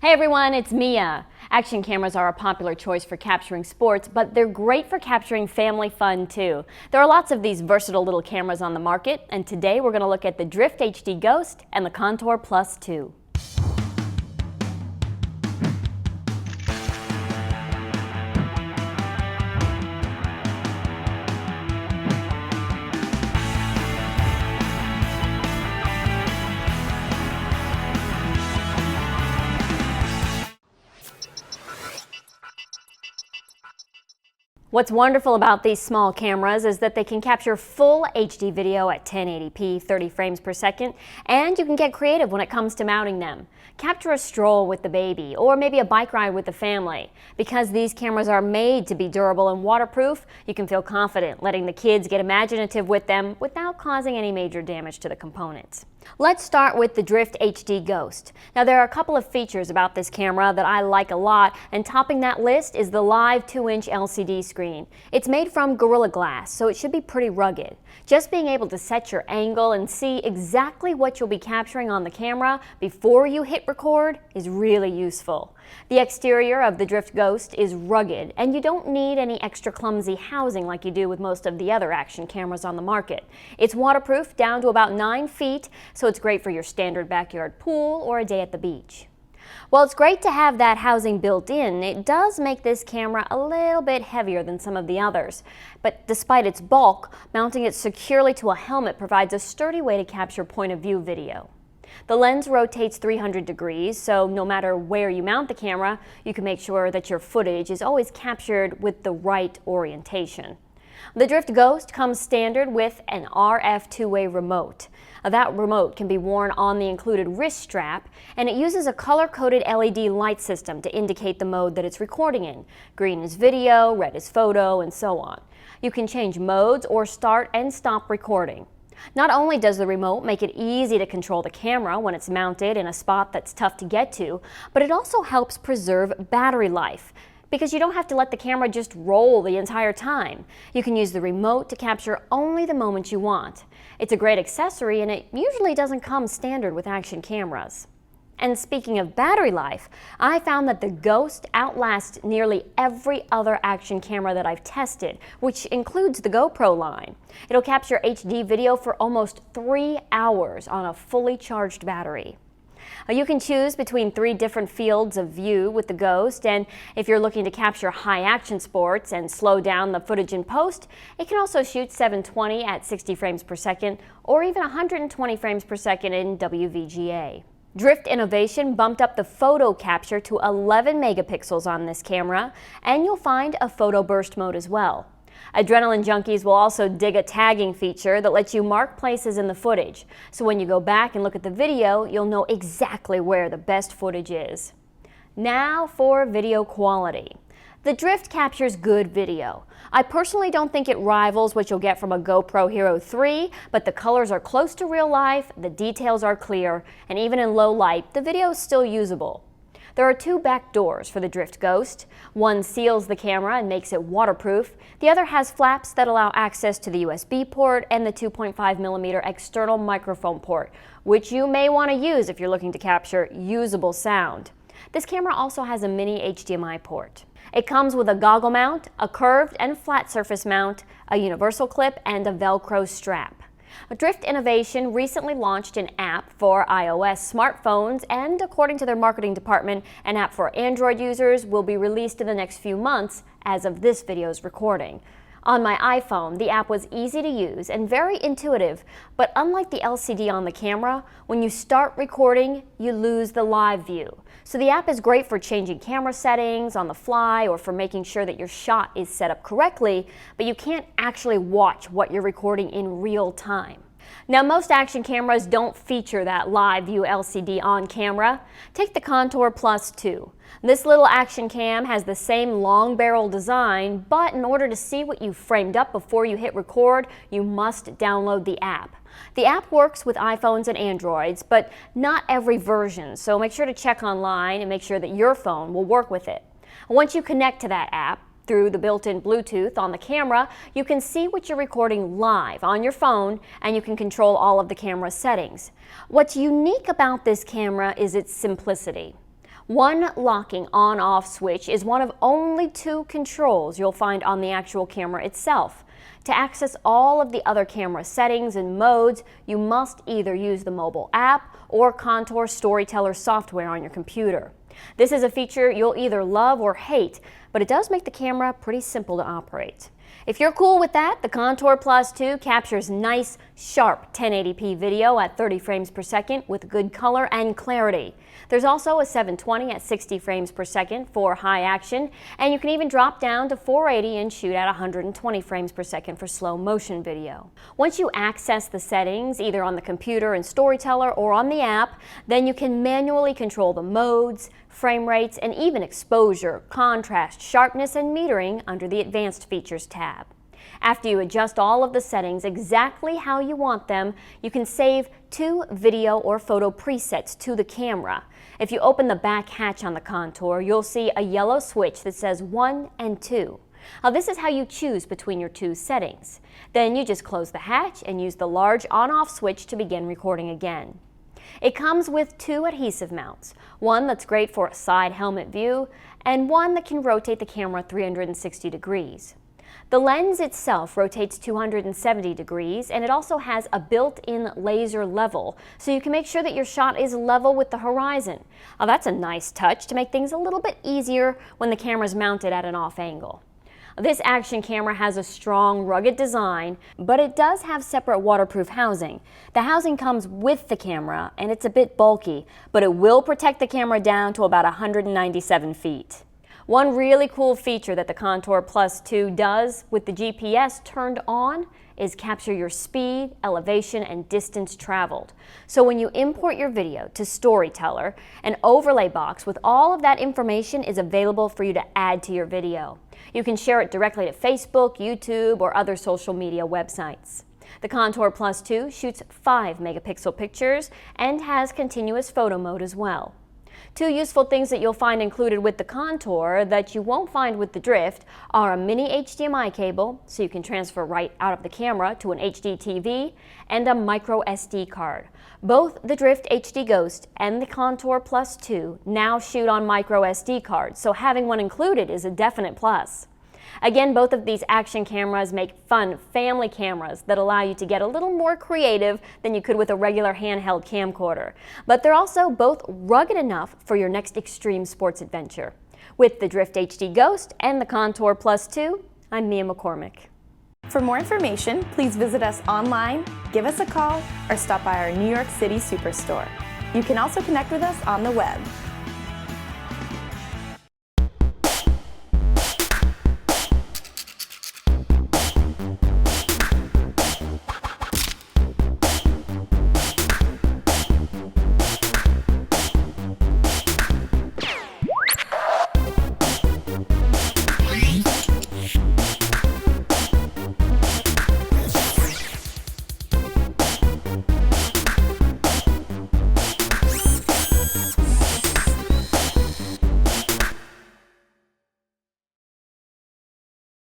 Hey everyone, it's Mia. Action cameras are a popular choice for capturing sports, but they're great for capturing family fun too. There are lots of these versatile little cameras on the market, and today we're going to look at the Drift HD Ghost and the Contour+2. What's wonderful about these small cameras is that they can capture full HD video at 1080p, 30 frames per second, and you can get creative when it comes to mounting them. Capture a stroll with the baby, or maybe a bike ride with the family. Because these cameras are made to be durable and waterproof, you can feel confident letting the kids get imaginative with them without causing any major damage to the components. Let's start with the Drift HD Ghost. Now there are a couple of features about this camera that I like a lot, and topping that list is the live 2-inch LCD screen. It's made from Gorilla Glass, so it should be pretty rugged. Just being able to set your angle and see exactly what you'll be capturing on the camera before you hit record is really useful. The exterior of the Drift Ghost is rugged, and you don't need any extra clumsy housing like you do with most of the other action cameras on the market. It's waterproof down to about 9 feet, so it's great for your standard backyard pool or a day at the beach. While it's great to have that housing built in, it does make this camera a little bit heavier than some of the others. But despite its bulk, mounting it securely to a helmet provides a sturdy way to capture point-of-view video. The lens rotates 300 degrees, so no matter where you mount the camera, you can make sure that your footage is always captured with the right orientation. The Drift Ghost comes standard with an RF two-way remote. That remote can be worn on the included wrist strap, and it uses a color-coded LED light system to indicate the mode that it's recording in. Green is video, red is photo, and so on. You can change modes or start and stop recording. Not only does the remote make it easy to control the camera when it's mounted in a spot that's tough to get to, but it also helps preserve battery life, because you don't have to let the camera just roll the entire time. You can use the remote to capture only the moments you want. It's a great accessory, and it usually doesn't come standard with action cameras. And speaking of battery life, I found that the Ghost outlasts nearly every other action camera that I've tested, which includes the GoPro line. It'll capture HD video for almost 3 hours on a fully charged battery. You can choose between 3 different fields of view with the Ghost, and if you're looking to capture high action sports and slow down the footage in post, it can also shoot 720 at 60 frames per second or even 120 frames per second in WVGA. Drift Innovation bumped up the photo capture to 11 megapixels on this camera, and you'll find a photo burst mode as well. Adrenaline junkies will also dig a tagging feature that lets you mark places in the footage, so when you go back and look at the video, you'll know exactly where the best footage is. Now for video quality. The Drift captures good video. I personally don't think it rivals what you'll get from a GoPro Hero 3, but the colors are close to real life, the details are clear, and even in low light, the video is still usable. There are 2 back doors for the Drift Ghost. One seals the camera and makes it waterproof. The other has flaps that allow access to the USB port and the 2.5mm external microphone port, which you may want to use if you're looking to capture usable sound. This camera also has a mini HDMI port. It comes with a goggle mount, a curved and flat surface mount, a universal clip, and a Velcro strap. Drift Innovation recently launched an app for iOS smartphones, and according to their marketing department, an app for Android users will be released in the next few months as of this video's recording. On my iPhone, the app was easy to use and very intuitive, but unlike the LCD on the camera, when you start recording, you lose the live view. So the app is great for changing camera settings on the fly or for making sure that your shot is set up correctly, but you can't actually watch what you're recording in real time. Now, most action cameras don't feature that live view LCD on camera. Take the Contour+2. This little action cam has the same long barrel design, but in order to see what you've framed up before you hit record, you must download the app. The app works with iPhones and Androids, but not every version, so make sure to check online and make sure that your phone will work with it. Once you connect to that app, through the built-in Bluetooth on the camera, you can see what you're recording live on your phone, and you can control all of the camera settings. What's unique about this camera is its simplicity. One locking on-off switch is one of only 2 controls you'll find on the actual camera itself. To access all of the other camera settings and modes, you must either use the mobile app or Contour Storyteller software on your computer. This is a feature you'll either love or hate, but it does make the camera pretty simple to operate. If you're cool with that, the Contour+2 captures nice, sharp 1080p video at 30 frames per second with good color and clarity. There's also a 720 at 60 frames per second for high action, and you can even drop down to 480 and shoot at 120 frames per second for slow motion video. Once you access the settings, either on the computer in Storyteller or on the app, then you can manually control the modes, frame rates, and even exposure, contrast, sharpness, and metering under the Advanced Features tab. After you adjust all of the settings exactly how you want them, you can save 2 video or photo presets to the camera. If you open the back hatch on the Contour, you'll see a yellow switch that says 1 and 2. Now this is how you choose between your 2 settings. Then you just close the hatch and use the large on-off switch to begin recording again. It comes with 2 adhesive mounts, one that's great for a side helmet view and one that can rotate the camera 360 degrees. The lens itself rotates 270 degrees, and it also has a built-in laser level, so you can make sure that your shot is level with the horizon. Now that's a nice touch to make things a little bit easier when the camera's mounted at an off angle. This action camera has a strong, rugged design, but it does have separate waterproof housing. The housing comes with the camera, and it's a bit bulky, but it will protect the camera down to about 197 feet. One really cool feature that the Contour+2 does with the GPS turned on is capture your speed, elevation, and distance traveled. So when you import your video to Storyteller, an overlay box with all of that information is available for you to add to your video. You can share it directly to Facebook, YouTube, or other social media websites. The Contour+2 shoots 5 megapixel pictures and has continuous photo mode as well. 2 useful things that you'll find included with the Contour that you won't find with the Drift are a mini HDMI cable, so you can transfer right out of the camera to an HD TV, and a micro SD card. Both the Drift HD Ghost and the Contour+2 now shoot on micro SD cards, so having one included is a definite plus. Again, both of these action cameras make fun family cameras that allow you to get a little more creative than you could with a regular handheld camcorder. But they're also both rugged enough for your next extreme sports adventure. With the Drift HD Ghost and the Contour+2, I'm Mia McCormick. For more information, please visit us online, give us a call, or stop by our New York City Superstore. You can also connect with us on the web.